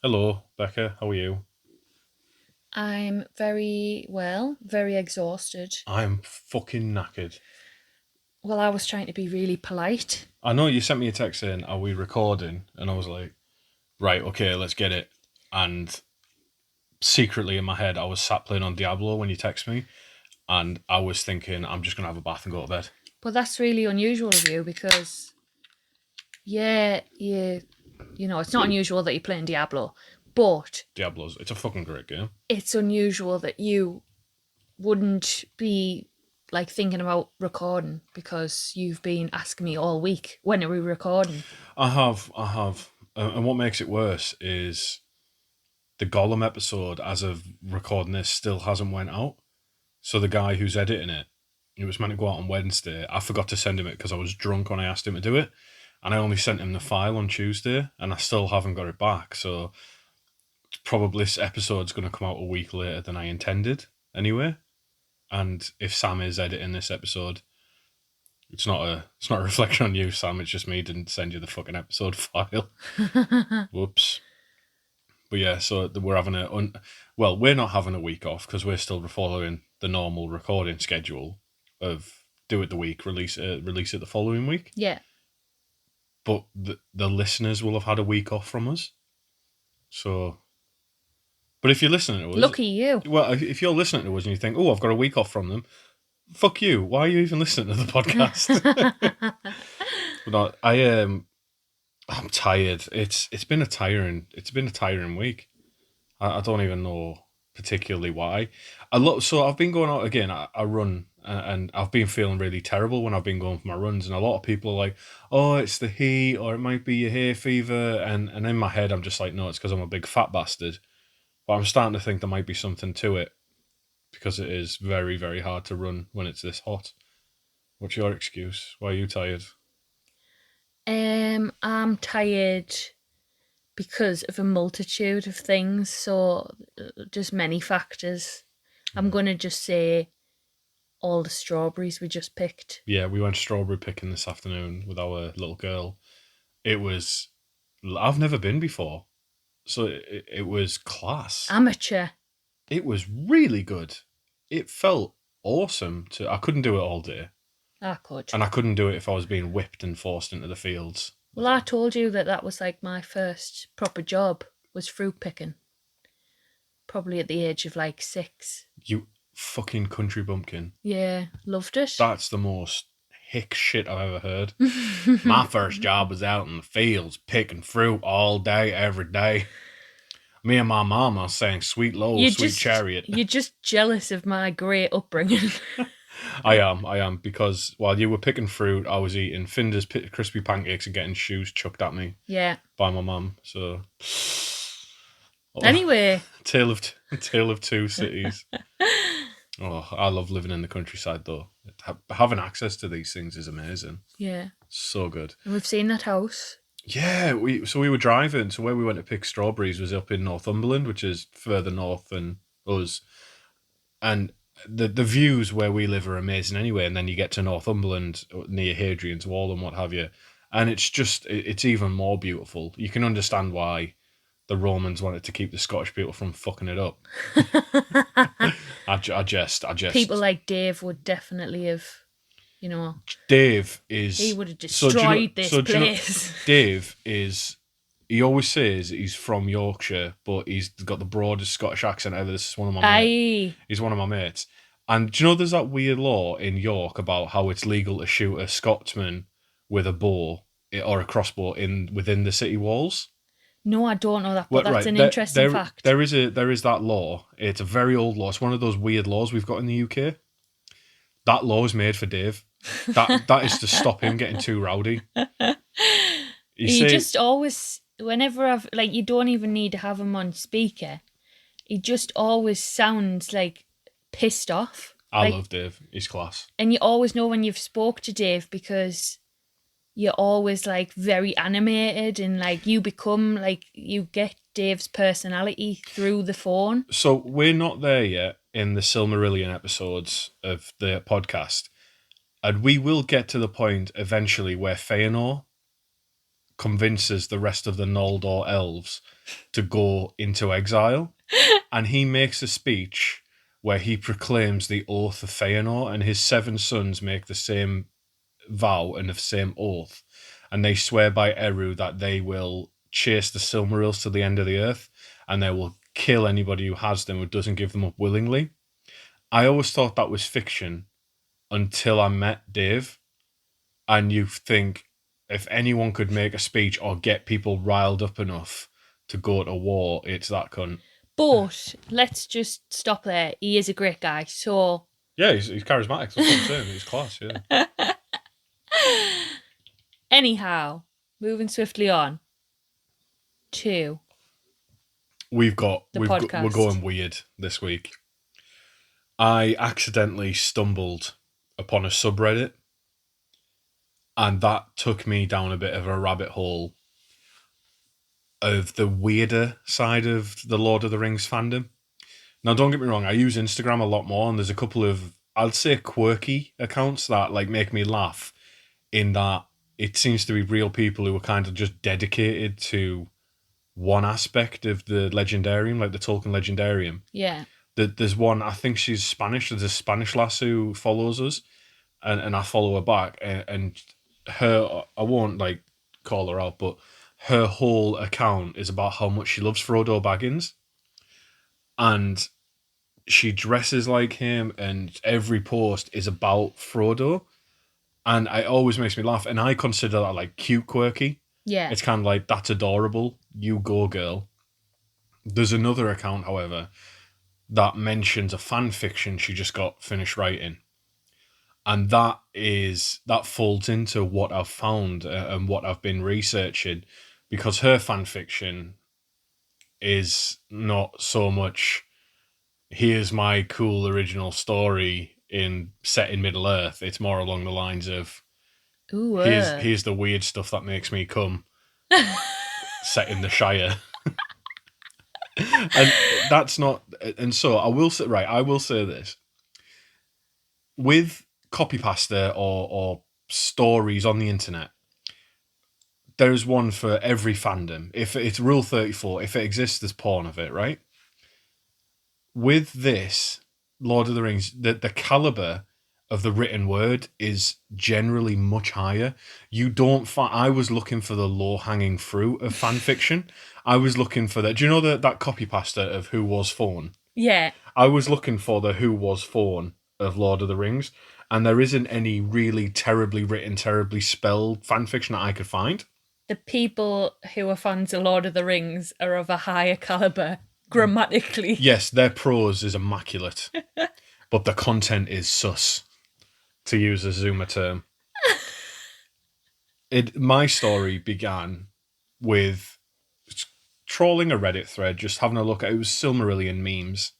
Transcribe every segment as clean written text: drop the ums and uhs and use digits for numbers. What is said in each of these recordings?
Hello, Becca. How are you? I'm very well, very exhausted. I'm fucking knackered. Well, I was trying to be really polite. I know you sent me a text saying, "Are we recording?" And I was like, "Right, okay, let's get it." And secretly in my head, I was sat playing on Diablo when you text me, and I was thinking, "I'm just gonna have a bath and go to bed." But that's really unusual of you because, yeah, it's not unusual that you're playing Diablo, but It's a fucking great game. it's unusual that you wouldn't be like thinking about recording because you've been asking me all week, when are we recording? I have, and what makes it worse is the Gollum episode, as of recording this, still hasn't went out. So the guy who's editing it was meant to go out on Wednesday. I forgot to send him it because I was drunk when I asked him to do it, and I only sent him the file on Tuesday, and I still haven't got it back. So probably this episode's going to come out a week later than I intended, anyway. And if Sam is editing this episode, it's not a reflection on you, Sam. It's just me didn't send you the fucking episode file. Whoops. But yeah, so we're having we're not having a week off because we're still following the normal recording schedule of do it the week, release it the following week. Yeah. But the listeners will have had a week off from us. So, but if you're listening to us, Lucky you. well, if you're listening to us and you think, oh, I've got a week off from them, fuck you. Why are you even listening to the podcast? But no, I'm tired. It's been a tiring week. I don't even know particularly why. So I've been going out again. I run and I've been feeling really terrible when I've been going for my runs. And a lot of people are like, "Oh, it's the heat, or it might be your hay fever." And in my head, I'm just like, "No, it's because I'm a big fat bastard." But I'm starting to think there might be something to it because it is very, very hard to run when it's this hot. What's your excuse? Why are you tired? I'm tired because of a multitude of things, so just many factors. I'm going to just say all the strawberries we just picked. Yeah, we went strawberry picking this afternoon with our little girl. It was, I've never been before. So it was class. Amateur. It was really good. It felt awesome. I couldn't do it all day. I could. And I couldn't do it if I was being whipped and forced into the fields. Well, I told you that was like my first proper job, was fruit picking. Probably at the age of like 6. You fucking country bumpkin. Yeah, loved it. That's the most hick shit I've ever heard. My first job was out in the fields picking fruit all day, every day. Me and my mama sang Sweet Low, Sweet Chariot. You're just jealous of my great upbringing. I am, because while you were picking fruit, I was eating Finder's crispy pancakes and getting shoes chucked at me. Yeah. By my mum. So. Anyway. Tale of two cities. Oh, I love living in the countryside though. Having access to these things is amazing. Yeah. So good. And we've seen that house. Yeah, we were driving. So where we went to pick strawberries was up in Northumberland, which is further north than us. And the views where we live are amazing anyway. And then you get to Northumberland near Hadrian's Wall and what have you, and it's even more beautiful. You can understand why the Romans wanted to keep the Scottish people from fucking it up. I just people like Dave would definitely have, Dave is. He would have destroyed this place. Dave is. He always says he's from Yorkshire, but he's got the broadest Scottish accent ever. This is one of my mates. He's one of my mates. And do you know there's that weird law in York about how it's legal to shoot a Scotsman with a bow or a crossbow within the city walls? No, I don't know that, but that's an interesting fact. There is that law. It's a very old law. It's one of those weird laws we've got in the UK. That law is made for Dave. That is to stop him getting too rowdy. He just always, whenever you don't even need to have him on speaker. He just always sounds like pissed off. I love Dave. He's class. And you always know when you've spoke to Dave because you're always like very animated and like you get Dave's personality through the phone. So we're not there yet in the Silmarillion episodes of the podcast, and we will get to the point eventually where Feanor convinces the rest of the Noldor elves to go into exile. And he makes a speech where he proclaims the oath of Feanor, and his 7 sons make the same vow and the same oath. And they swear by Eru that they will chase the Silmarils to the end of the earth, and they will kill anybody who has them, who doesn't give them up willingly. I always thought that was fiction until I met Dave. And you think, if anyone could make a speech or get people riled up enough to go to war, it's that cunt. But let's just stop there. He is a great guy. So Yeah, he's charismatic. That's what I'm saying. He's class, yeah. anyhow, moving swiftly on to We're podcast. going weird this week. I accidentally stumbled upon a subreddit, and that took me down a bit of a rabbit hole of the weirder side of the Lord of the Rings fandom. Now, don't get me wrong, I use Instagram a lot more, and there's a couple of, I'd say, quirky accounts that like make me laugh, in that it seems to be real people who are kind of just dedicated to one aspect of the Legendarium, like the Tolkien Legendarium. Yeah. There's one, I think she's Spanish, there's a Spanish lass who follows us, and I follow her back, and her, I won't like call her out, but her whole account is about how much she loves Frodo Baggins, and she dresses like him, and every post is about Frodo, and it always makes me laugh, and I consider that like cute, quirky. Yeah. It's kind of like, that's adorable, you go girl. There's another account, however, that mentions a fan fiction she just got finished writing. And that folds into what I've found and what I've been researching, because her fan fiction is not so much, here's my cool original story set in Middle Earth. It's more along the lines of, Ooh, here's the weird stuff that makes me come, set in the Shire. And that's not, and so I will say this. With copy pasta or stories on the internet, there's one for every fandom. If it's Rule 34, if it exists, there's porn of it, right? With this, Lord of the Rings, the caliber of the written word is generally much higher. You don't find, I was looking for the low-hanging fruit of fan fiction. I was looking for that. Do you know that copy pasta of Who Was Fawn? Yeah. I was looking for the Who Was Fawn of Lord of the Rings, and there isn't any really terribly written, terribly spelled fan fiction that I could find. The people who are fans of Lord of the Rings are of a higher caliber grammatically. Yes, their prose is immaculate, but the content is sus, to use a Zoomer term. My story began with trawling a Reddit thread, just having a look at, it was Silmarillion memes,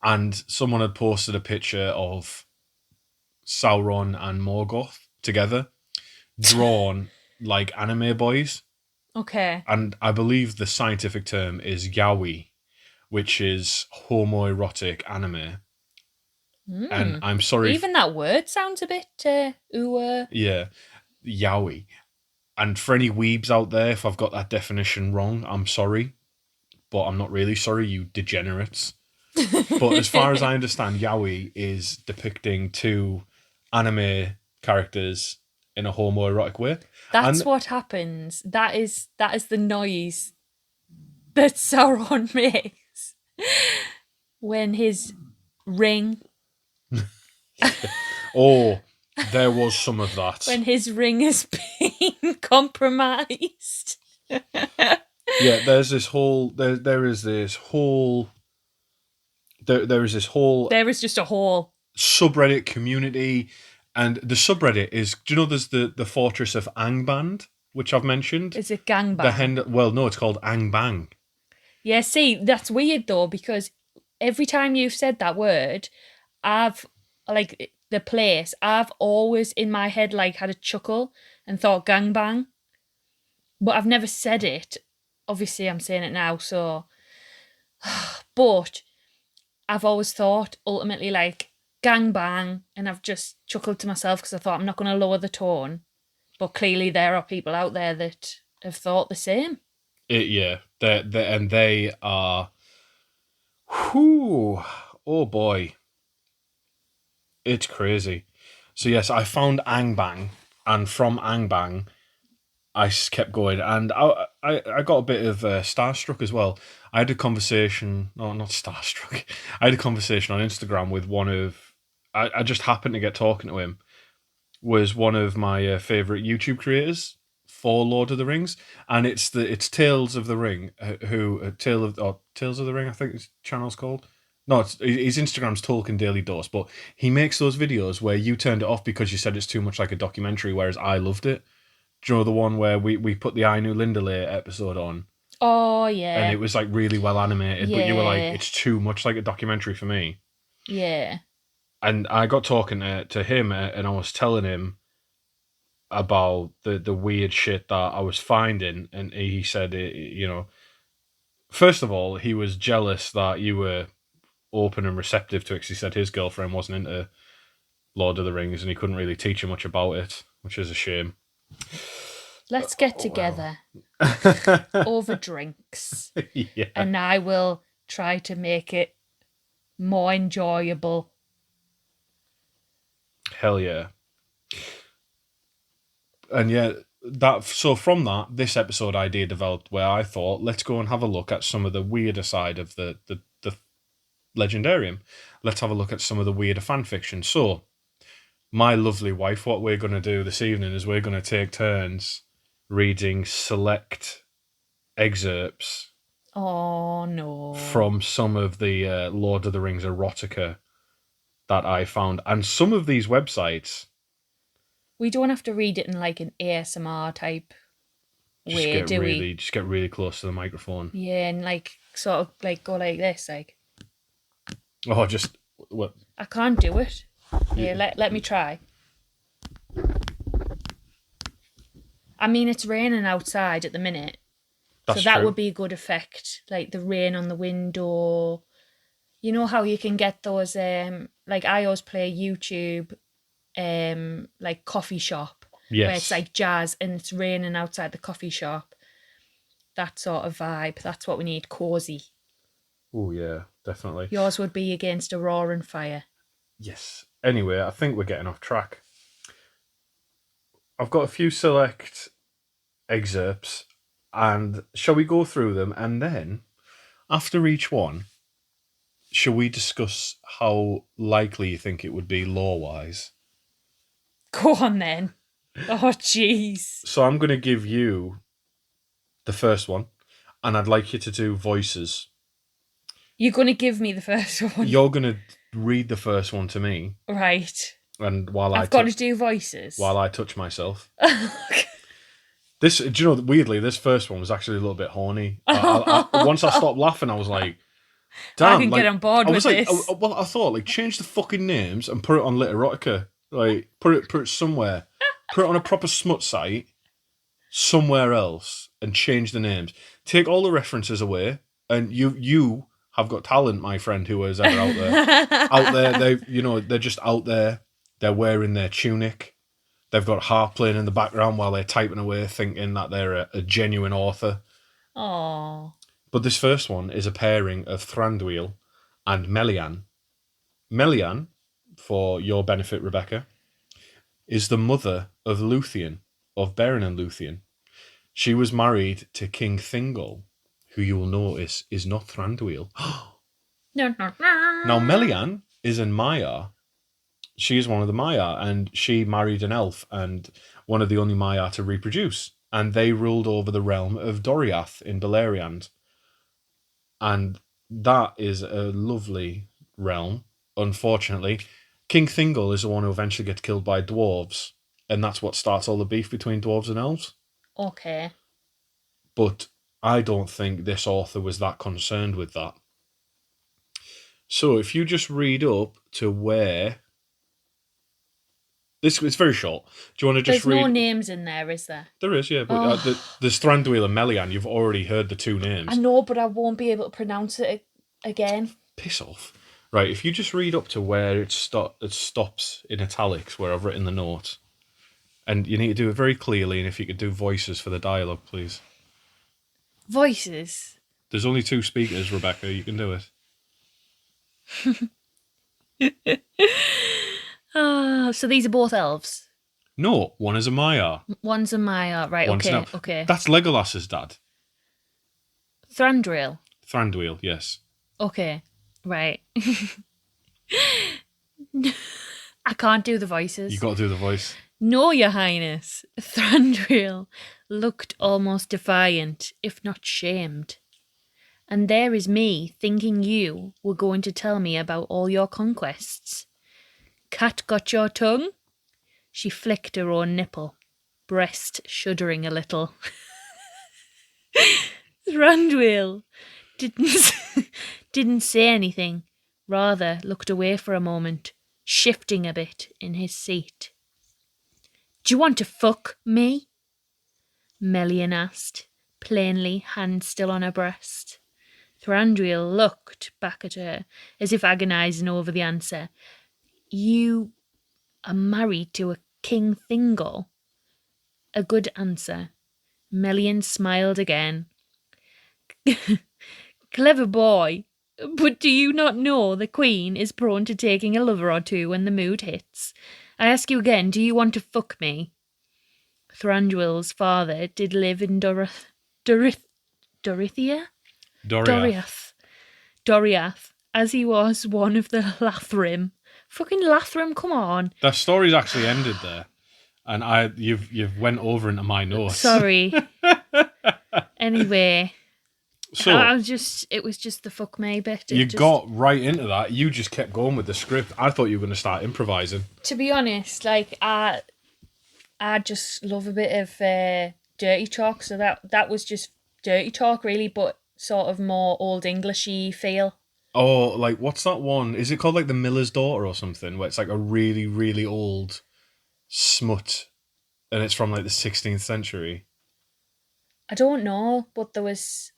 and someone had posted a picture of Sauron and Morgoth together, drawn like anime boys. Okay. And I believe the scientific term is yaoi, which is homoerotic anime. And I'm sorry. Even that word sounds a bit Yeah, yaoi. And for any weebs out there, if I've got that definition wrong, I'm sorry. But I'm not really sorry, you degenerates. But as far as I understand, yaoi is depicting 2 anime characters in a homoerotic way. That's what happens. That is the noise that Sauron makes when his ring. Oh, there was some of that. When his ring is being compromised. Yeah, there's this whole. There is this whole. There is this whole. There is just a whole subreddit community, and the subreddit is. Do you know there's the fortress of Angband, which I've mentioned? Is it gangbang? Well, no, it's called Angbang. Yeah, see, that's weird though, because every time you've said that word, I've like the place, I've always in my head like had a chuckle and thought gangbang, but I've never said it. Obviously, I'm saying it now, so. But I've always thought ultimately like gangbang, and I've just chuckled to myself because I thought I'm not going to lower the tone. But clearly there are people out there that have thought the same. Yeah, they are. Whew, oh boy, it's crazy. So yes, I found Angbang, and from Angbang, kept going, and I got a bit of starstruck as well. I had a conversation, no, not starstruck. I had a conversation on Instagram with one of. I just happened to get talking to him. Was one of my favorite YouTube creators for Lord of the Rings, and it's Tales of the Ring, Tales of the Ring, I think his channel's called. No, his Instagram's Tolkien Daily Dose, but he makes those videos where you turned it off because you said it's too much like a documentary, whereas I loved it. Do you know the one where we put the I Knew Lindale episode on? Oh, yeah. And it was like really well animated, but you were like, Yeah. it's too much like a documentary for me. Yeah. And I got talking to him, and I was telling him about the weird shit that I was finding, and he said, first of all, he was jealous that you were open and receptive to it, 'cause he said his girlfriend wasn't into Lord of the Rings, and he couldn't really teach her much about it, which is a shame. Let's get together over drinks, Yeah. and I will try to make it more enjoyable. Hell yeah. And yeah, from that, this episode idea developed where I thought, let's go and have a look at some of the weirder side of the Legendarium. Let's have a look at some of the weirder fan fiction. So, my lovely wife, what we're going to do this evening is we're going to take turns reading select excerpts. Oh, no. From some of the Lord of the Rings erotica that I found. And some of these websites... We don't have to read it in like an ASMR type way, do we? Just get really close to the microphone. Yeah, and like sort of like go like this, like... Oh, just... What? I can't do it. Yeah, let me try. I mean, it's raining outside at the minute. That's so that true. would be a good effect. Like the rain on the window. You know how you can get those, like I always play YouTube, like coffee shop. Yes. Where it's like jazz and it's raining outside the coffee shop. That sort of vibe. That's what we need, cozy. Oh, yeah, definitely. Yours would be against a roaring fire. Yes. Anyway, I think we're getting off track. I've got a few select excerpts, and shall we go through them, and then, after each one, shall we discuss how likely you think it would be law-wise? Go on then. Oh, jeez. So I'm going to give you the first one, and I'd like you to do voices. You're going to give me the first one? You're going to read the first one to me. Right. And while I've got to do voices. While I touch myself. Do you know, weirdly, this first one was actually a little bit horny. Once I stopped laughing, I was like, damn. I can get on board with this. I thought, like, change the fucking names and put it on Literotica. Like, put it somewhere. Put it on a proper smut site somewhere else and change the names. Take all the references away, and you have got talent, my friend, who is ever out there. Out there, they're just out there. They're wearing their tunic. They've got harp playing in the background while they're typing away, thinking that they're a genuine author. Aww. But this first one is a pairing of Thranduil and Melian. Melian, for your benefit, Rebecca, is the mother of Luthien, of Beren and Luthien. She was married to King Thingol, who you will notice is not Thranduil. No. Now, Melian is in Maiar. She is one of the Maiar, and she married an elf and one of the only Maiar to reproduce. And they ruled over the realm of Doriath in Beleriand. And that is a lovely realm. Unfortunately, King Thingol is the one who eventually gets killed by dwarves, and that's what starts all the beef between dwarves and elves. Okay. But I don't think this author was that concerned with that. So if you just read up to where... It's very short. Do you want to just read... There's no names in there, is there? There is, yeah. But there's Thranduil and Melian. You've already heard the two names. I know, but I won't be able to pronounce it again. Piss off. Right, if you just read up to where it stops in italics, where I've written the note, And you need to do it very clearly, and if you could do voices for the dialogue, please. Voices. There's only 2 speakers, Rebecca. You can do it. So these are both elves. No, one is a Maiar. One's a Maya. Right, One's an elf. okay. That's Legolas's dad. Thranduil. Thranduil, yes. Okay, right. I can't do the voices. You got to do the voice. No, Your Highness. Thranduil looked almost defiant, if not shamed. And there is me, thinking you were going to tell me about all your conquests. Cat got your tongue? She flicked her own nipple, breast shuddering a little. Thranduil didn't say anything, rather looked away for a moment, shifting a bit in his seat. Do you want to fuck me? Melian asked, plainly, hand still on her breast. Thranduil looked back at her, as if agonising over the answer. You are married to a King Thingol? A good answer. Melian smiled again. Clever boy, but do you not know the Queen is prone to taking a lover or two when the mood hits? I ask you again, do you want to fuck me? Thranduil's father did live in Doriath, as he was one of the Lathrim. Fucking Lathrim, come on. The story's actually ended there, and you've went over into my notes. Sorry. Anyway, so it was just the fuck me bit. Got right into that. You just kept going with the script. I thought you were going to start improvising. To be honest, like I just love a bit of dirty talk. So that was just dirty talk, really, but sort of more Old Englishy feel. Oh, like what's that one? Is it called like The Miller's Daughter or something? Where it's like a really, really old smut, and it's from like the 16th century. I don't know, but there's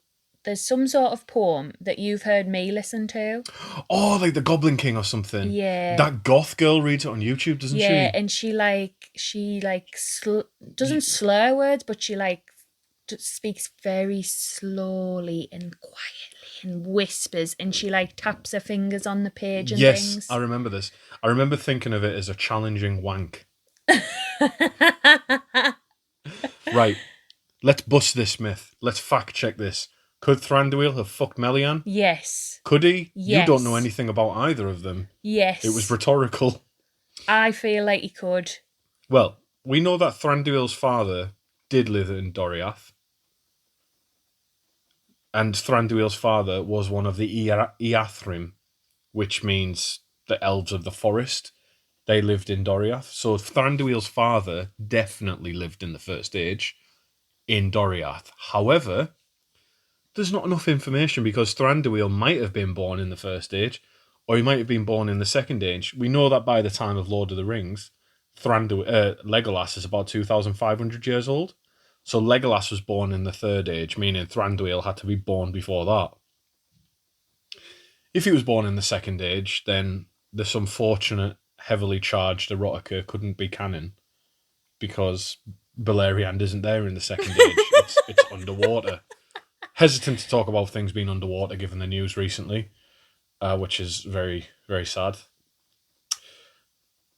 some sort of poem that you've heard me listen to. Oh, like the Goblin King or something. Yeah. That goth girl reads it on YouTube, doesn't she? Yeah, and she doesn't slur words, but she speaks very slowly and quietly and whispers, and she taps her fingers on the page and things. Yes, I remember this. I remember thinking of it as a challenging wank. Right, let's bust this myth. Let's fact check this. Could Thranduil have fucked Melian? Yes. Could he? Yes. You don't know anything about either of them. Yes. It was rhetorical. I feel like he could. Well, we know that Thranduil's father did live in Doriath. And Thranduil's father was one of the Iathrim, which means the elves of the forest. They lived in Doriath. So Thranduil's father definitely lived in the First Age in Doriath. However, there's not enough information because Thranduil might have been born in the First Age, or he might have been born in the Second Age. We know that by the time of Lord of the Rings, Legolas is about 2,500 years old. So Legolas was born in the Third Age, meaning Thranduil had to be born before that. If he was born in the Second Age, then this unfortunate, heavily charged erotica couldn't be canon because Beleriand isn't there in the Second Age. It's underwater. Hesitant to talk about things being underwater given the news recently, which is very, very sad.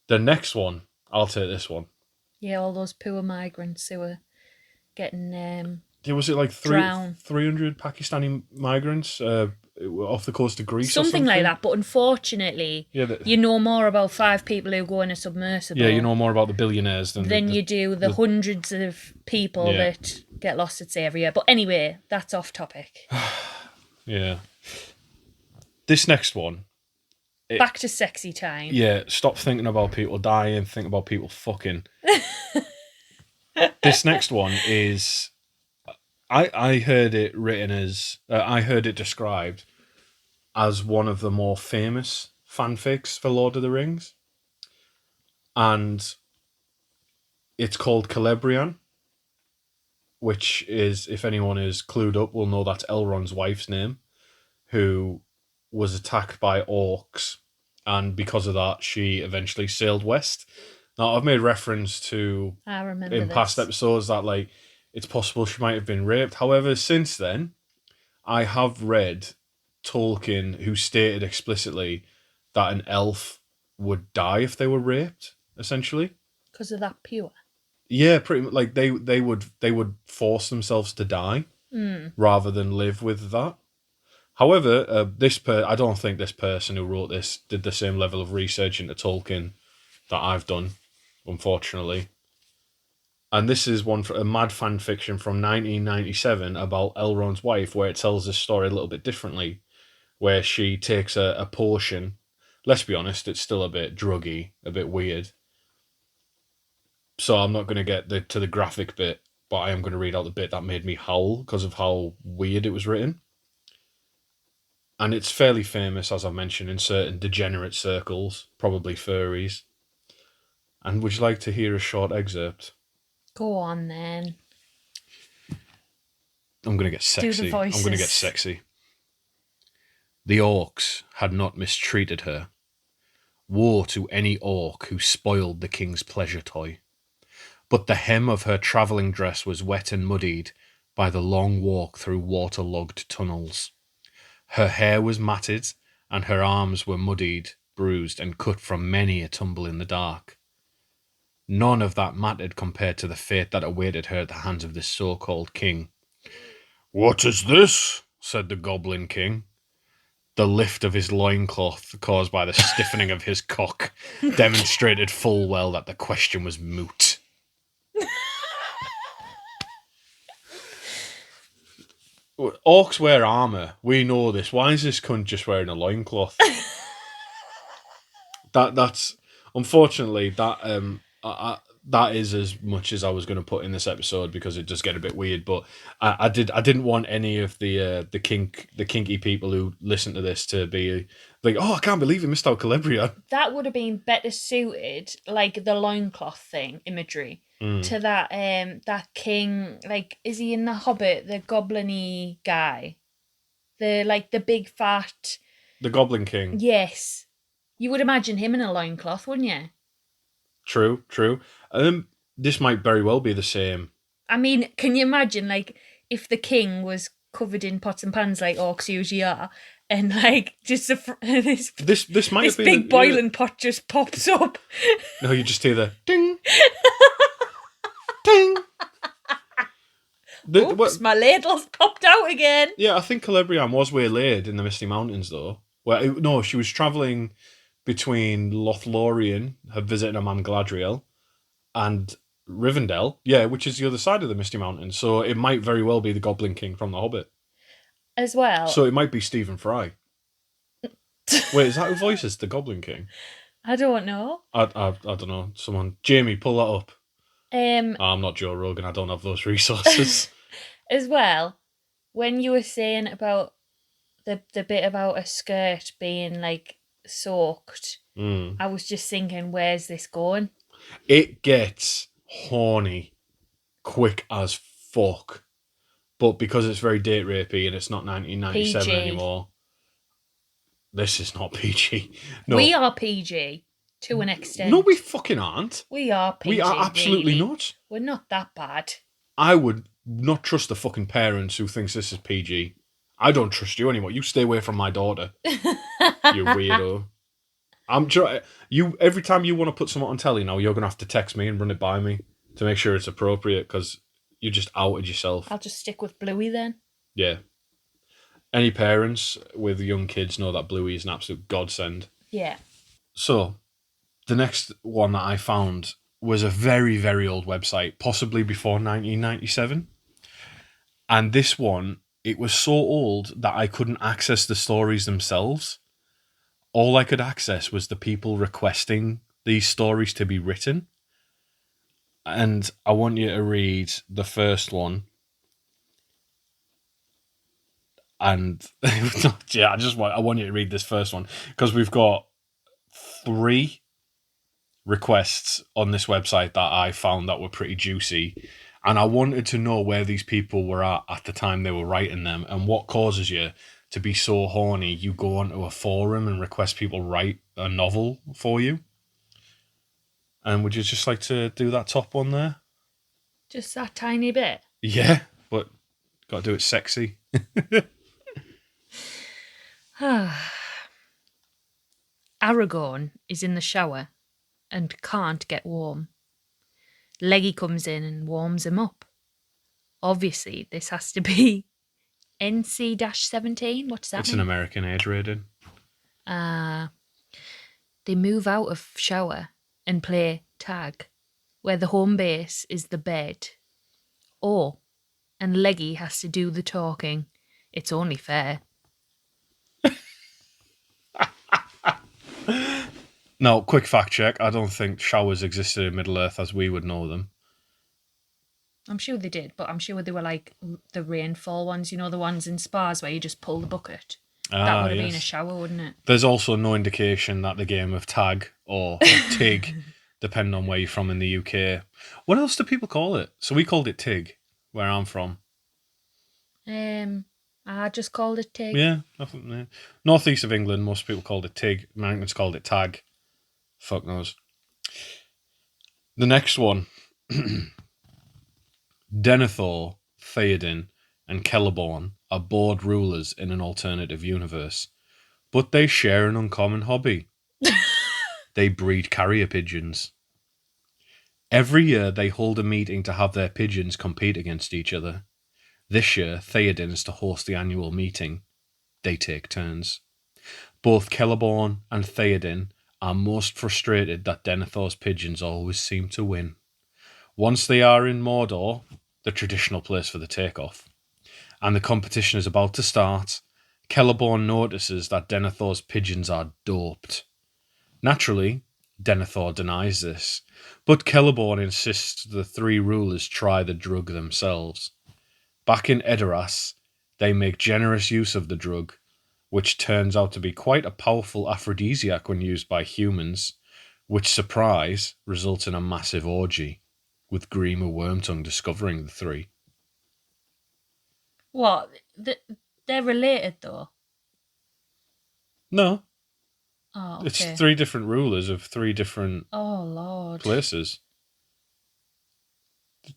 The next one, I'll take this one. Yeah, all those poor migrants who were getting was it like 300 Pakistani migrants off the coast of Greece something like that, but unfortunately you know more about 5 people who go in a submersible. Yeah, you know more about the billionaires than you do the hundreds of people that get lost at sea every year. But anyway, that's off topic. Yeah. This next one. Back to sexy time. Yeah, stop thinking about people dying, think about people fucking. This next one is... I heard it written as... I heard it described as one of the more famous fanfics for Lord of the Rings. And it's called Celebrian, which is, if anyone is clued up, will know that's Elrond's wife's name, who was attacked by orcs, and because of that, she eventually sailed west Now, I've made reference to I remember in past this. episodes that like it's possible she might have been raped. However, since then, I have read Tolkien who stated explicitly that an elf would die if they were raped. Essentially, Because of that pure. yeah, pretty much. Like they would force themselves to die rather than live with that. However, I don't think this person who wrote this did the same level of research into Tolkien that I've done, unfortunately. And this is one for a mad fan fiction from 1997 about Elrond's wife, where it tells this story a little bit differently, where she takes a potion. Let's be honest, it's still a bit druggy, a bit weird. So I'm not going to get to the graphic bit, but I am going to read out the bit that made me howl because of how weird it was written. And it's fairly famous, as I mentioned, in certain degenerate circles, probably furries. And would you like to hear a short excerpt? Go on then. I'm going to get sexy. Do the voices. I'm going to get sexy. The orcs had not mistreated her. Woe to any orc who spoiled the king's pleasure toy. But the hem of her travelling dress was wet and muddied by the long walk through waterlogged tunnels. Her hair was matted, and her arms were muddied, bruised, and cut from many a tumble in the dark. None of that mattered compared to the fate that awaited her at the hands of this so-called king. "What is this?" said the Goblin King. The lift of his loincloth, caused by the stiffening of his cock, demonstrated full well that the question was moot. Orcs wear armour. We know this. Why is this cunt just wearing a loincloth? That's unfortunately that is as much as I was going to put in this episode because it does get a bit weird. But I didn't want any of the kinky people who listen to this to be like, oh, I can't believe you missed out Celebrian. That would have been better suited, like the loincloth thing, imagery, to that king, like, is he in The Hobbit, the goblin-y guy? The big fat... The Goblin King. Yes. You would imagine him in a loincloth, wouldn't you? True. This might very well be the same. I mean, can you imagine, like, if the king was covered in pots and pans like orcs usually are, and like just This might this have been big boiling pot just pops up. No, you just hear the ding, ding. Oops, my ladle's popped out again. Yeah, I think Celebrian was waylaid in the Misty Mountains, though. No, she was travelling between Lothlorien, her visiting her man Galadriel, and Rivendell, yeah, which is the other side of the Misty Mountains. So it might very well be the Goblin King from The Hobbit. As well. So it might be Stephen Fry. Wait, is that who voices the Goblin King? I don't know. I don't know. Someone, Jamie, pull that up. I'm not Joe Rogan. I don't have those resources. As well, when you were saying about the bit about a skirt being like soaked, I was just thinking, where's this going? It gets horny quick as fuck. But because it's very date rapey and it's not 1997 PG. anymore, this is not PG. No. We are PG to an extent. No, we fucking aren't. We are PG. We are absolutely really. not. We're not that bad. I would not trust the fucking parents who thinks this is PG. I don't trust you anymore. You stay away from my daughter. You weirdo. Every time you want to put something on telly now, you're going to have to text me and run it by me to make sure it's appropriate because you just outed yourself. I'll just stick with Bluey then. Yeah. Any parents with young kids know that Bluey is an absolute godsend. Yeah. So, the next one that I found was a very, very old website, possibly before 1997. And this one, it was so old that I couldn't access the stories themselves. All I could access was the people requesting these stories to be written. And I want you to read the first one. And yeah, I want you to read this first one because we've got 3 requests on this website that I found that were pretty juicy. And I wanted to know where these people were at the time they were writing them and what causes you to be so horny you go onto a forum and request people write a novel for you. And would you just like to do that top one there? Just that tiny bit. Yeah, but got to do it sexy. Aragorn is in the shower and can't get warm. Leggy comes in and warms him up. Obviously, this has to be NC-17. What does that It's mean? an American age rating. They move out of shower and play tag, where the home base is the bed. Oh, and Leggy has to do the talking. It's only fair. No, quick fact check. I don't think showers existed in Middle Earth as we would know them. I'm sure they did, but I'm sure they were like the rainfall ones, you know, the ones in spas where you just pull the bucket. That would have been a shower, wouldn't it? There's also no indication that the game of tag or tig, depending on where you're from in the UK. What else do people call it? So we called it tig, where I'm from. I just called it tig. Yeah, nothing. Yeah. Northeast of England, most people called it tig. Americans called it tag. Fuck knows. The next one. Denethor, Theoden, and Celeborn are board rulers in an alternative universe, but they share an uncommon hobby. They breed carrier pigeons. Every year they hold a meeting to have their pigeons compete against each other. This year, Theoden is to host the annual meeting. They take turns. Both Celeborn and Theoden are most frustrated that Denethor's pigeons always seem to win. Once they are in Mordor, the traditional place for the takeoff, and the competition is about to start, Celeborn notices that Denethor's pigeons are doped. Naturally, Denethor denies this, but Celeborn insists the three rulers try the drug themselves. Back in Edoras, they make generous use of the drug, which turns out to be quite a powerful aphrodisiac when used by humans, which, surprise, results in a massive orgy, with Grima Wormtongue discovering the three. What? They're related, though? No. Oh, okay. It's three different rulers of three different Lord. places.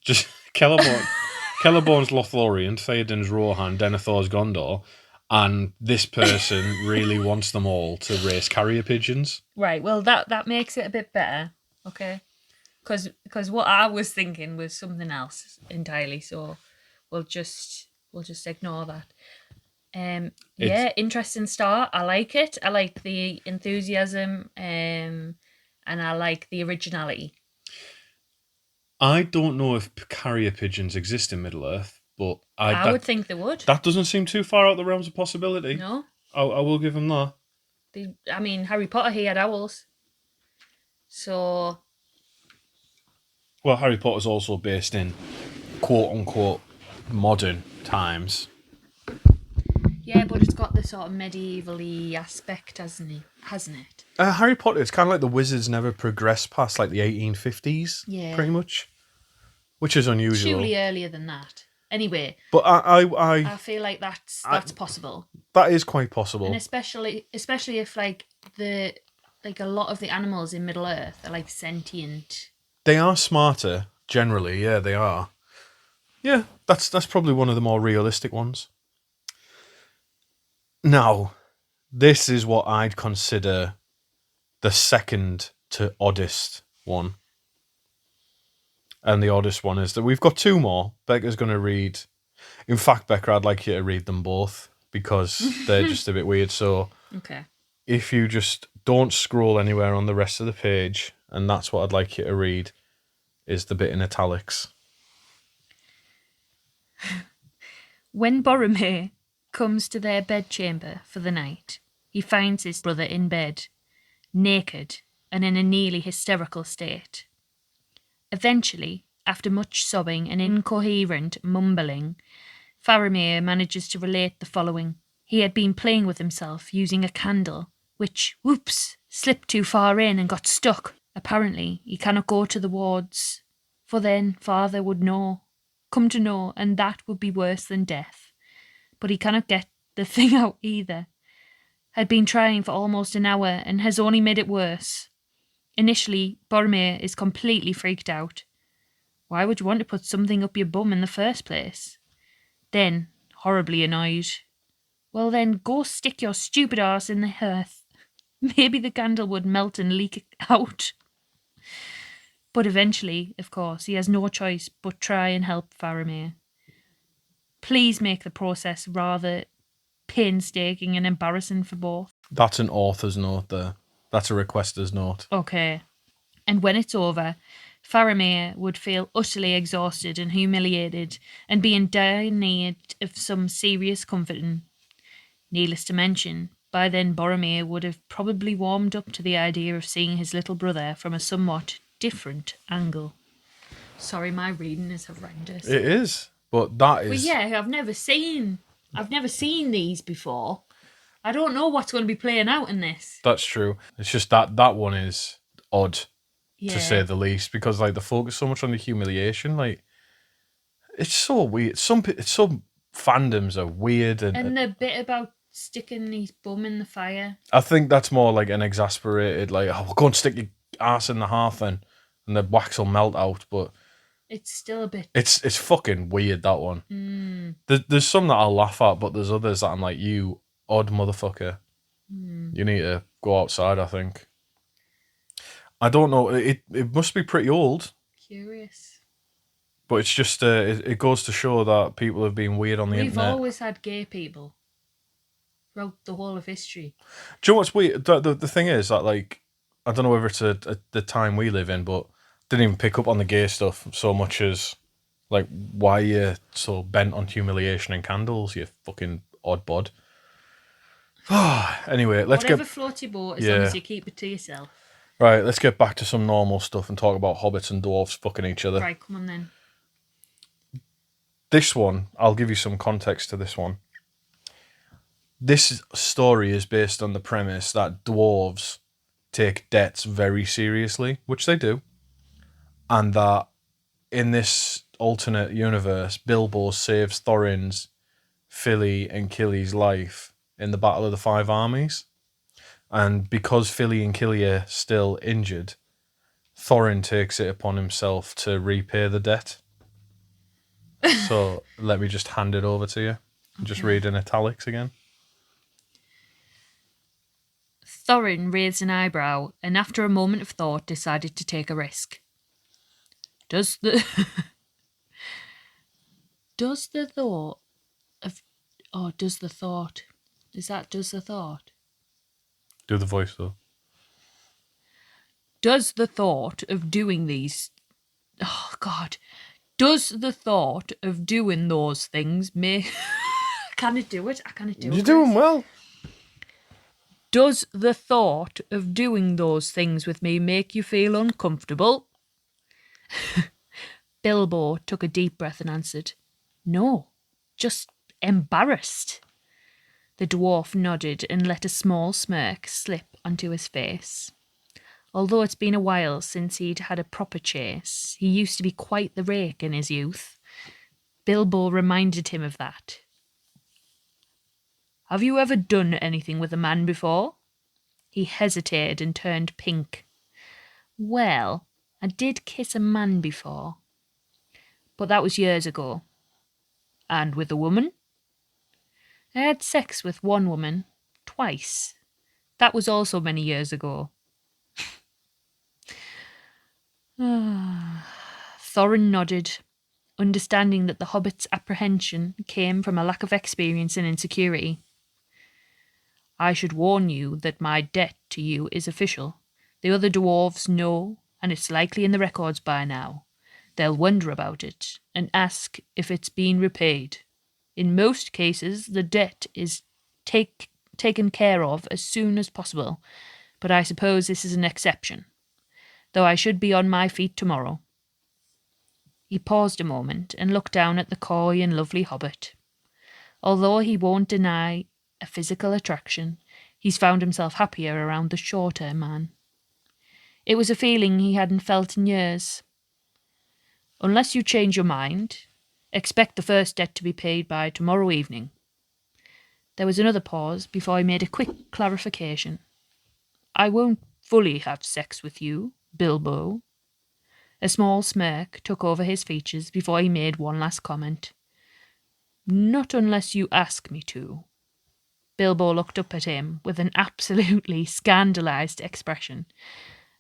Just Celeborn's Lothlorien, Theoden's Rohan, Denethor's Gondor, and this person really wants them all to race carrier pigeons. Right, well, that makes it a bit better, okay? Because what I was thinking was something else entirely, so we'll just ignore that. Yeah, interesting start. I like it. I like the enthusiasm, and I like the originality. I don't know if carrier pigeons exist in Middle Earth, but I would think they would. That doesn't seem too far out the realms of possibility. No. I will give them that. I mean, Harry Potter, he had owls. So... Well, Harry Potter's also based in quote-unquote modern times. Yeah, but it's got the sort of medieval-y aspect, hasn't it? Harry Potter, it's kind of like the wizards never progressed past like the 1850s, pretty much, which is unusual. Surely earlier than that. Anyway, but I feel like that's possible. That is quite possible, and especially if like a lot of the animals in Middle Earth are like sentient. They are smarter generally. Yeah, they are. Yeah, that's probably one of the more realistic ones. Now, this is what I'd consider the second to oddest one. And the oddest one is that we've got two more. Becca's going to read. In fact, Becca, I'd like you to read them both because they're just a bit weird. So, okay. If you just don't scroll anywhere on the rest of the page, and that's what I'd like you to read, is the bit in italics. When Boromir comes to their bedchamber for the night, he finds his brother in bed, naked and in a nearly hysterical state. Eventually, after much sobbing and incoherent mumbling, Faramir manages to relate the following. He had been playing with himself using a candle, which, whoops, slipped too far in and got stuck. Apparently, he cannot go to the wards, for then father would come to know, and that would be worse than death. But he cannot get the thing out either. Had been trying for almost an hour and has only made it worse. Initially, Boromir is completely freaked out. Why would you want to put something up your bum in the first place? Then, horribly annoyed, well then, go stick your stupid arse in the hearth. Maybe the candle would melt and leak out. But eventually, of course, he has no choice but try and help Faramir. Please make the process rather painstaking and embarrassing for both. That's an author's note there. That's a requester's note. Okay. And when it's over, Faramir would feel utterly exhausted and humiliated and be in dire need of some serious comforting. Needless to mention, by then Boromir would have probably warmed up to the idea of seeing his little brother from a somewhat different angle. Sorry, my reading is horrendous. It is, but that is... Well, yeah, I've never seen these before. I don't know what's going to be playing out in this. That's true. It's just that one is odd, to say Yeah. the least, because like they focus so much on the humiliation. Like, it's so weird. Some fandoms are weird, And the bit about sticking his bum in the fire. I think that's more like an exasperated, like, oh, go and stick your ass in the hearth then, and the wax will melt out. But It's still a bit. it's fucking weird, that one. There's some that I'll laugh at, but there's others that I'm like, you odd motherfucker. You need to go outside, I think. I don't know. It must be pretty old, Curious. but it's just it goes to show that people have been weird on the We've internet. always had gay people throughout the whole of history. Do you know what's weird? The thing is that, like, I don't know whether it's the time we live in, but didn't even pick up on the gay stuff so much as, like, why you so bent on humiliation and candles, you fucking odd bod. Anyway, Whatever floats your boat, as long as you keep it to yourself. Right, let's get back to some normal stuff and talk about hobbits and dwarves fucking each other. Right, come on then. This one, I'll give you some context to this one. This story is based on the premise that dwarves take debts very seriously, which they do, and that in this alternate universe, Bilbo saves Thorin's, Fili, and Killy's life in the Battle of the Five Armies. And because Fili and Killy are still injured, Thorin takes it upon himself to repay the debt. So let me just hand it over to you. Okay. Just read in italics again. Thorin raised an eyebrow and after a moment of thought decided to take a risk. Does the thought? Do the voice though. Does the thought of doing these... Oh, God. Does the thought of doing those things make... I can't do it. You're doing well. Does the thought of doing those things with me make you feel uncomfortable? Bilbo took a deep breath and answered, No, just embarrassed. The dwarf nodded and let a small smirk slip onto his face. Although it's been a while since he'd had a proper chase, he used to be quite the rake in his youth. Bilbo reminded him of that. Have you ever done anything with a man before? He hesitated and turned pink. Well, I did kiss a man before, but that was years ago. And with a woman? I had sex with one woman, twice. That was also many years ago. Thorin nodded, understanding that the hobbit's apprehension came from a lack of experience and insecurity. I should warn you that my debt to you is official. The other dwarves know, and it's likely in the records by now. They'll wonder about it and ask if it's been repaid. In most cases, the debt is taken care of as soon as possible, but I suppose this is an exception, though I should be on my feet tomorrow. He paused a moment and looked down at the coy and lovely hobbit. Although he won't deny a physical attraction, he's found himself happier around the shorter man. It was a feeling he hadn't felt in years. Unless you change your mind, expect the first debt to be paid by tomorrow evening. There was another pause before he made a quick clarification. I won't fully have sex with you, Bilbo. A small smirk took over his features before he made one last comment. Not unless you ask me to. Bilbo looked up at him with an absolutely scandalised expression.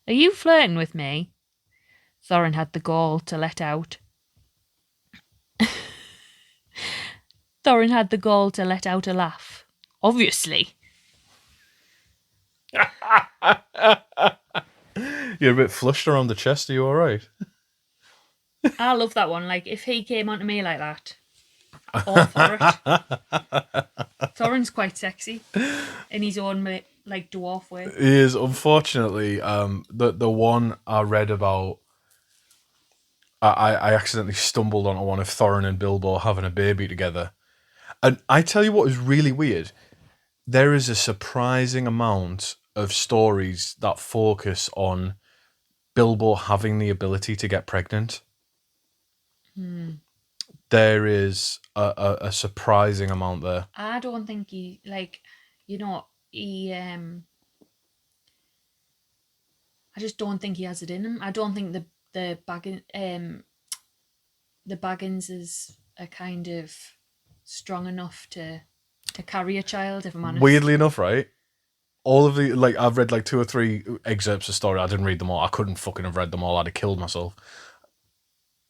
Are you flirting with me? Thorin had the gall to let out. Thorin had the gall to let out a laugh. Obviously. You're a bit flushed around the chest. Are you all right? I love that one. Like, if he came onto me like that, all for it. Thorin's quite sexy in his own, like, dwarf way. He is, unfortunately, the one I read about, I accidentally stumbled onto one of Thorin and Bilbo having a baby together. And I tell you what is really weird. There is a surprising amount of stories that focus on Bilbo having the ability to get pregnant. There is a surprising amount there. I don't think he, like, you know, he, I just don't think he has it in him. I don't think the Bagginses are kind of strong enough to carry a child, if I'm honest. Weirdly enough, right? All of the, like, I've read like 2 or 3 excerpts of story. I didn't read them all. I couldn't fucking have read them all. I'd have killed myself.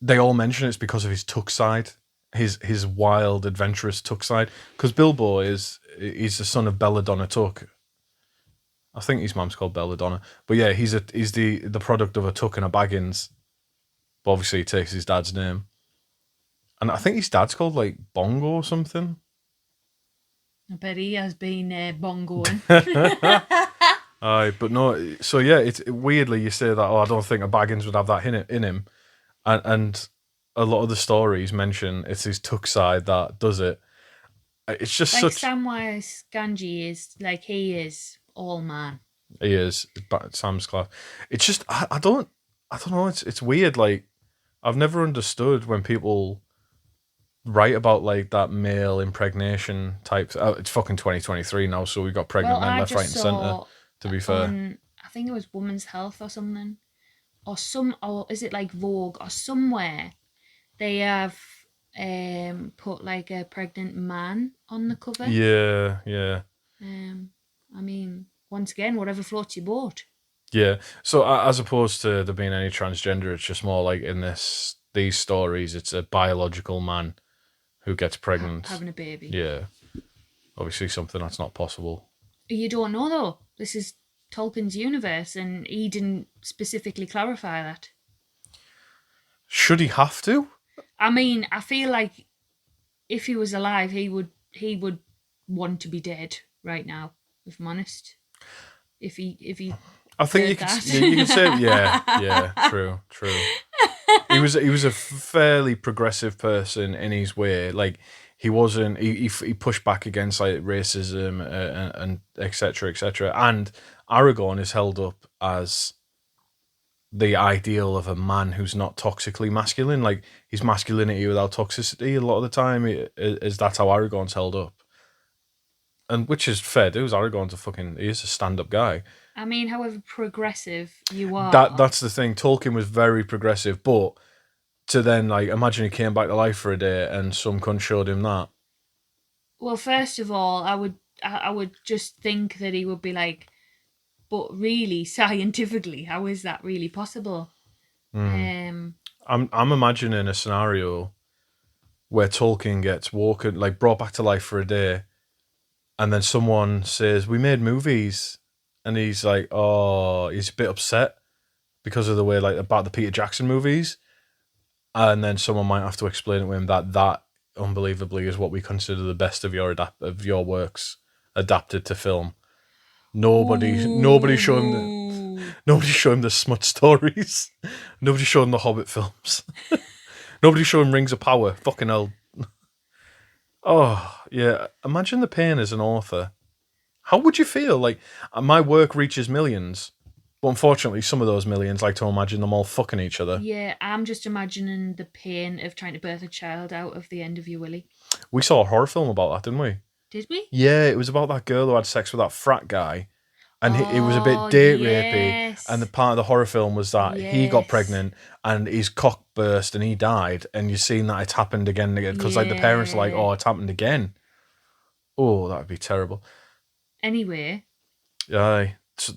They all mention it's because of his Tuck side, his wild, adventurous Tuck side. Because Bilbo he's the son of Belladonna Tuck. I think his mum's called Belladonna. But yeah, he's the product of a Tuck and a Baggins. But obviously he takes his dad's name. And I think his dad's called like Bongo or something. I bet he has been bongoing. Aye, but no. So yeah, it's weirdly you say that. Oh, I don't think a Baggins would have that in him, and a lot of the stories mention it's his Tuck side that does it. It's just like such. Samwise Gamgee is like he is all man. He is Sam's class. It's just I don't know. It's weird. Like I've never understood when people write about like that male impregnation type. It's fucking 2023 now, so we've got pregnant men left, right, and centre. To be fair, I think it was Women's Health or something, or is it like Vogue or somewhere? They have put like a pregnant man on the cover. Yeah, yeah. I mean, once again, whatever floats your boat. Yeah. So as opposed to there being any transgender, it's just more like in these stories, it's a biological man who gets pregnant, having a baby. Yeah. Obviously, something that's not possible. You don't know though. This is Tolkien's universe, and he didn't specifically clarify that. Should he have to? I mean, I feel like if he was alive, he would want to be dead right now. If I'm honest, if he. I think you could say yeah, true. He was a fairly progressive person in his way. Like he wasn't. He pushed back against like racism and etc. And Aragorn is held up as the ideal of a man who's not toxically masculine. Like his masculinity without toxicity. A lot of the time, is that's how Aragorn's held up. And which is fair. Dude, Aragorn's he is a stand-up guy. I mean, however progressive you are. That's the thing. Tolkien was very progressive, but to then like imagine he came back to life for a day and some cunt showed him that. Well, first of all, I would just think that he would be like, but really, scientifically, how is that really possible? I'm imagining a scenario where Tolkien gets brought back to life for a day, and then someone says, "We made movies," and he's like, "Oh," he's a bit upset because of the way about the Peter Jackson movies, and then someone might have to explain to him that unbelievably is what we consider the best of your works adapted to film. Nobody showed him the Smut stories. Nobody showed him the Hobbit films. Nobody showed him Rings of Power. Fucking hell. Oh, yeah. Imagine the pain as an author. How would you feel? Like, my work reaches millions, but unfortunately, some of those millions like to imagine them all fucking each other. Yeah, I'm just imagining the pain of trying to birth a child out of the end of your willy. We saw a horror film about that, didn't we? Did we? Yeah, it was about that girl who had sex with that frat guy. and it was a bit Oh, date rapey. yes. And the part of the horror film was that he got Yes. pregnant and his cock burst and he died. And you've seen that it's happened again and again because like the parents are like, Yeah. "Oh, it's happened again." Oh, that would be terrible. Anyway, Aye. So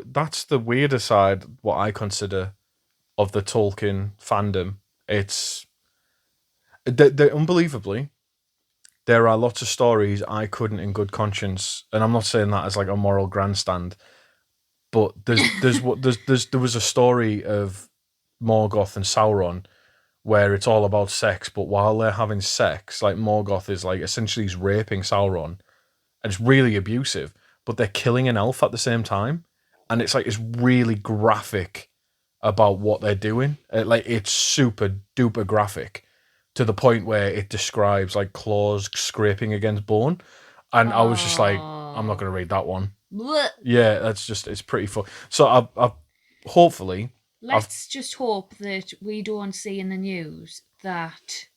that's the weirder side. What I consider of the Tolkien fandom. It's unbelievably there are lots of stories I couldn't in good conscience, and I'm not saying that as like a moral grandstand, but there was a story of Morgoth and Sauron where it's all about sex, but while they're having sex, like Morgoth is like essentially he's raping Sauron, and it's really abusive, but they're killing an elf at the same time, and it's really graphic about what they're doing. It's super duper graphic to the point where it describes like claws scraping against bone, and I was just like, I'm not going to read that one. bleh. Yeah, it's pretty fun. So I hopefully Let's just hope that we don't see in the news that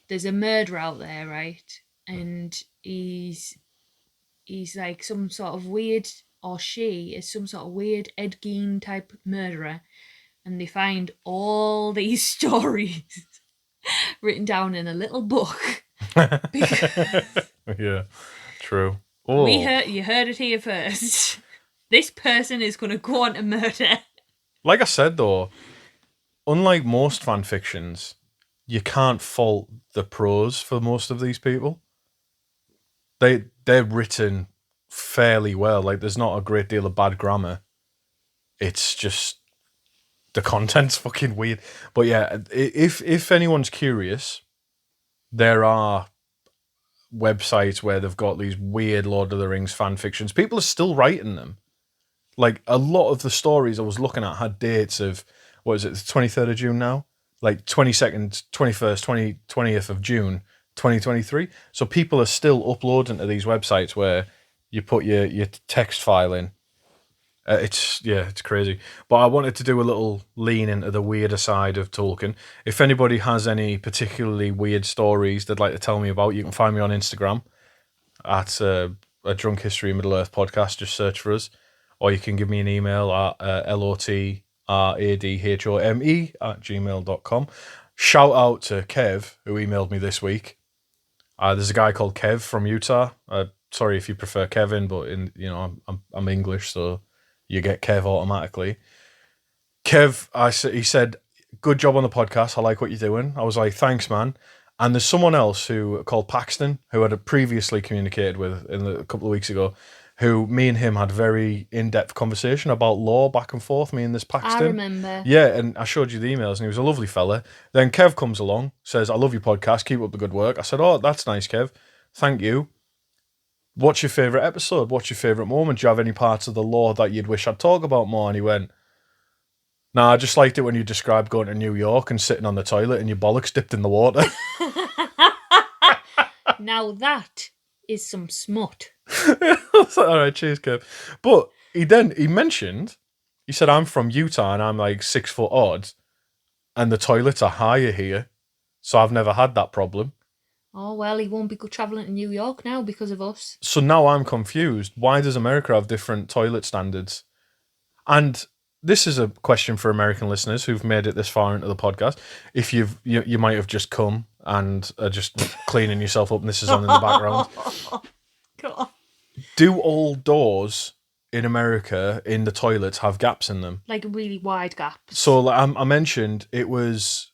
there's a murderer out there, right? And he's like some sort of weird, or she is some sort of weird Ed Gein type murderer, and they find all these stories written down in a little book. yeah, true. Oh, You heard it here first. This person is going to go on to murder. like I said though, unlike most fan fictions, you can't fault the prose for most of these people. They're written fairly well. Like there's not a great deal of bad grammar. It's just the content's fucking weird. But yeah, if anyone's curious, there are websites where they've got these weird Lord of the Rings fan fictions. People are still writing them. Like a lot of the stories I was looking at had dates of what is it, the 23rd of June now? Like 22nd, 21st, 20th of June, 2023. So people are still uploading to these websites where you put your text file in. It's crazy. But I wanted to do a little lean into the weirder side of Tolkien. If anybody has any particularly weird stories they'd like to tell me about, you can find me on Instagram at a Drunk History Middle Earth podcast. Just search for us. Or you can give me an email at LOTRADHOME@gmail.com. Shout out to Kev, who emailed me this week. There's a guy called Kev from Utah. Sorry if you prefer Kevin, but I'm English, so you get Kev automatically. Kev, he said, "Good job on the podcast. I like what you're doing." I was like, "Thanks, man." And there's someone else who called Paxton, who I had previously communicated with a couple of weeks ago, who me and him had very in-depth conversation about law back and forth, me and this Paxton. I remember. Yeah, and I showed you the emails, and he was a lovely fella. Then Kev comes along, says, "I love your podcast, keep up the good work." I said, "Oh, that's nice, Kev. Thank you. What's your favourite episode? What's your favourite moment? Do you have any parts of the law that you'd wish I'd talk about more?" And he went, "Nah, I just liked it when you described going to New York and sitting on the toilet and your bollocks dipped in the water." Now that is some smut. I was like, all right, cheers, Kev. But he mentioned, he said, "I'm from Utah and I'm like 6 foot odd and the toilets are higher here. So I've never had that problem." Oh, well, he won't be travelling to New York now because of us. So now I'm confused. Why does America have different toilet standards? And this is a question for American listeners who've made it this far into the podcast. If you might have just come and are just cleaning yourself up and this is on in the background. God. Do all doors in America in the toilets have gaps in them? Like really wide gaps. So like, I mentioned it was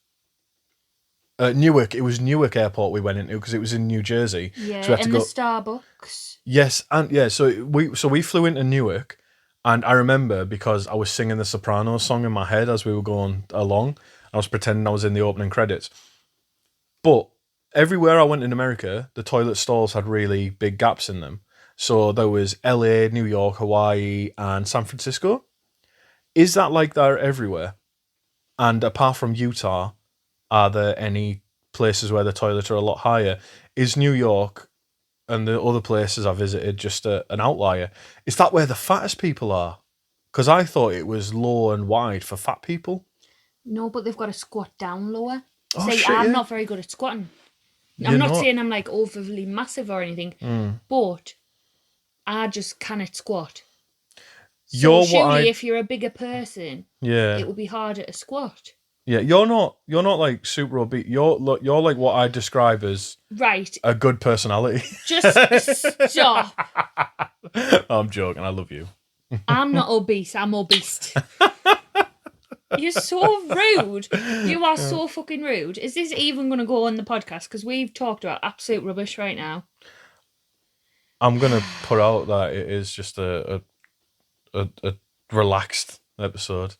Newark. It was Newark Airport we went into because it was in New Jersey. Yeah, so we had to and go. the Starbucks. Yes, and yeah. So we flew into Newark, and I remember because I was singing the Sopranos song in my head as we were going along. I was pretending I was in the opening credits. But everywhere I went in America, the toilet stalls had really big gaps in them. So there was LA, New York, Hawaii, and San Francisco. Is that like that everywhere? And apart from Utah, are there any places where the toilets are a lot higher? Is New York and the other places I visited just an outlier? Is that where the fattest people are? Because I thought it was low and wide for fat people. No, but they've got to squat down lower. Oh, See, shit, I'm yeah. not very good at squatting. You're I'm not not? saying I'm like overly massive or anything, but I just cannot squat. So You're surely if you're a bigger person, yeah. it would be harder to squat. Yeah, you're not like super obese. You're like what I describe as Right. a good personality. Just stop. I'm joking. I love you. I'm not obese. I'm obese. You're so rude. You are so fucking rude. Is this even going to go on the podcast? Because we've talked about absolute rubbish right now. I'm going to put out that it is just a relaxed episode.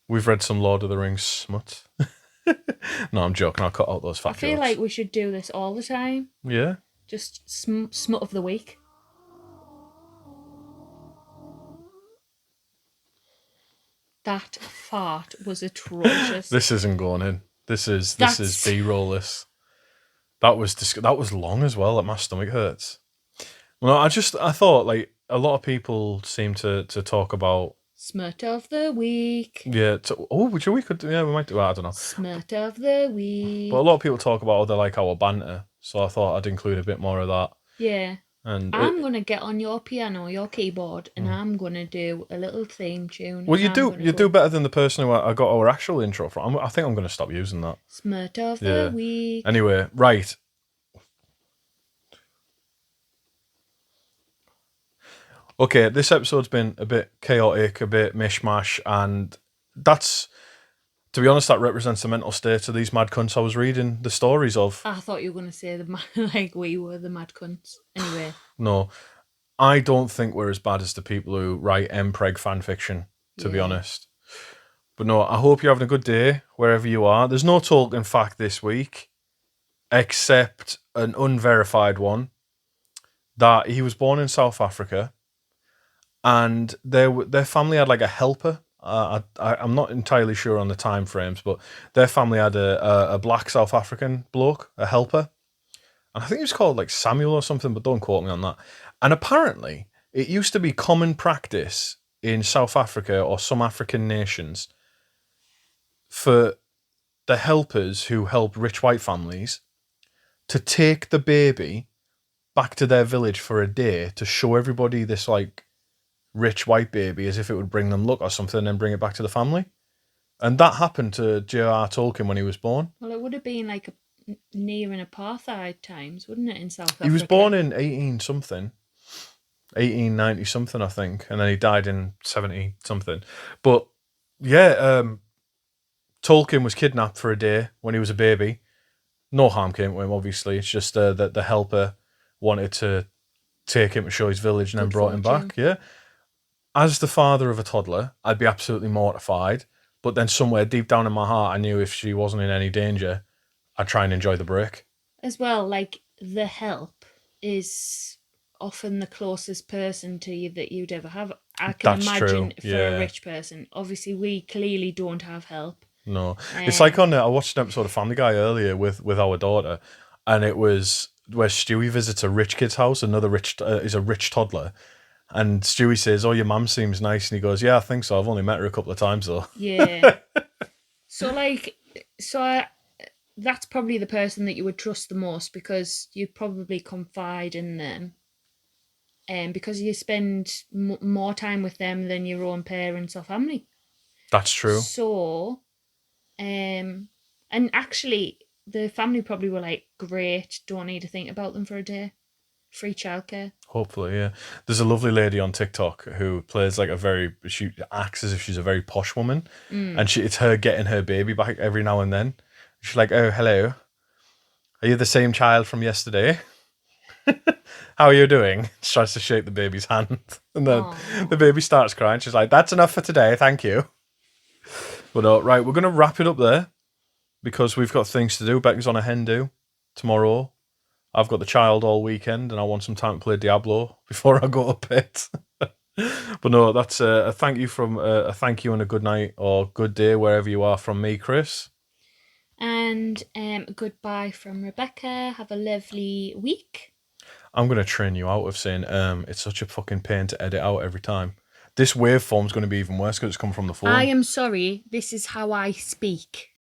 We've read some Lord of the Rings smut. No, I'm joking. I'll cut out those fat jokes. I feel like we should do this all the time. Yeah. Just smut of the week. That fart was atrocious. This isn't going in. This is B-roll. This. That was long as well. Like my stomach hurts. Well, I thought like a lot of people seem to talk about smut of the week. Yeah. Which we could. Yeah, we might do. I don't know. Smut of the week. But a lot of people talk about they like our banter, so I thought I'd include a bit more of that. Yeah. And I'm gonna get on your piano, your keyboard, and I'm gonna do a little theme tune. Well, you do better than the person who I got our actual intro from. I think I'm gonna stop using that. Smut of the week. Anyway, right. Okay, this episode's been a bit chaotic, a bit mishmash, and that's, to be honest, that represents the mental state of these mad cunts I was reading the stories of. I thought you were going to say like we were the mad cunts. Anyway. No, I don't think we're as bad as the people who write mpreg fanfiction, to be honest. But no, I hope you're having a good day wherever you are. There's no Tolkien fact this week, except an unverified one, that he was born in South Africa, and their family had like a helper. I'm not entirely sure on the time frames, but their family had a black South African bloke, a helper. And I think he was called like Samuel or something, but don't quote me on that. And apparently, it used to be common practice in South Africa or some African nations for the helpers who help rich white families to take the baby back to their village for a day to show everybody this like rich white baby as if it would bring them luck or something, and then bring it back to the family. And that happened to J.R.R. Tolkien when he was born. Well, it would have been like near an apartheid times, wouldn't it, in South Africa? He was born in 1890 something, I think, and then he died in 70 something. But yeah, Tolkien was kidnapped for a day when he was a baby. No harm came to him, obviously. It's just that the helper wanted to take him to show his village and then brought him back. Yeah. As the father of a toddler, I'd be absolutely mortified. But then somewhere deep down in my heart, I knew if she wasn't in any danger, I'd try and enjoy the break. As well, like, the help is often the closest person to you that you'd ever have. I can imagine for a rich person. Obviously, we clearly don't have help. No. It's like I watched an episode of Family Guy earlier with our daughter, and it was where Stewie visits a rich kid's house. Another is a rich toddler. And Stewie says, "Oh, your mum seems nice." And he goes, "Yeah, I think so. I've only met her a couple of times, though." Yeah. That's probably the person that you would trust the most, because you'd probably confide in them. Because you spend more time with them than your own parents or family. That's true. So, and actually, the family probably were like, "Great, don't need to think about them for a day. Free childcare." Hopefully, yeah. There's a lovely lady on TikTok who plays like she acts as if she's a very posh woman, and it's her getting her baby back every now and then. She's like, "Oh, hello. Are you the same child from yesterday? How are you doing?" She tries to shake the baby's hand, and then the baby starts crying. She's like, "That's enough for today, thank you." But right, we're going to wrap it up there because we've got things to do. Becca's on a hen do tomorrow. I've got the child all weekend, and I want some time to play Diablo before I go to bed. But no, that's a thank you and a good night or good day wherever you are from me, Chris. And goodbye from Rebecca. Have a lovely week. I'm going to train you out of saying it's such a fucking pain to edit out every time. This waveform's going to be even worse because it's come from the phone. I am sorry. This is how I speak.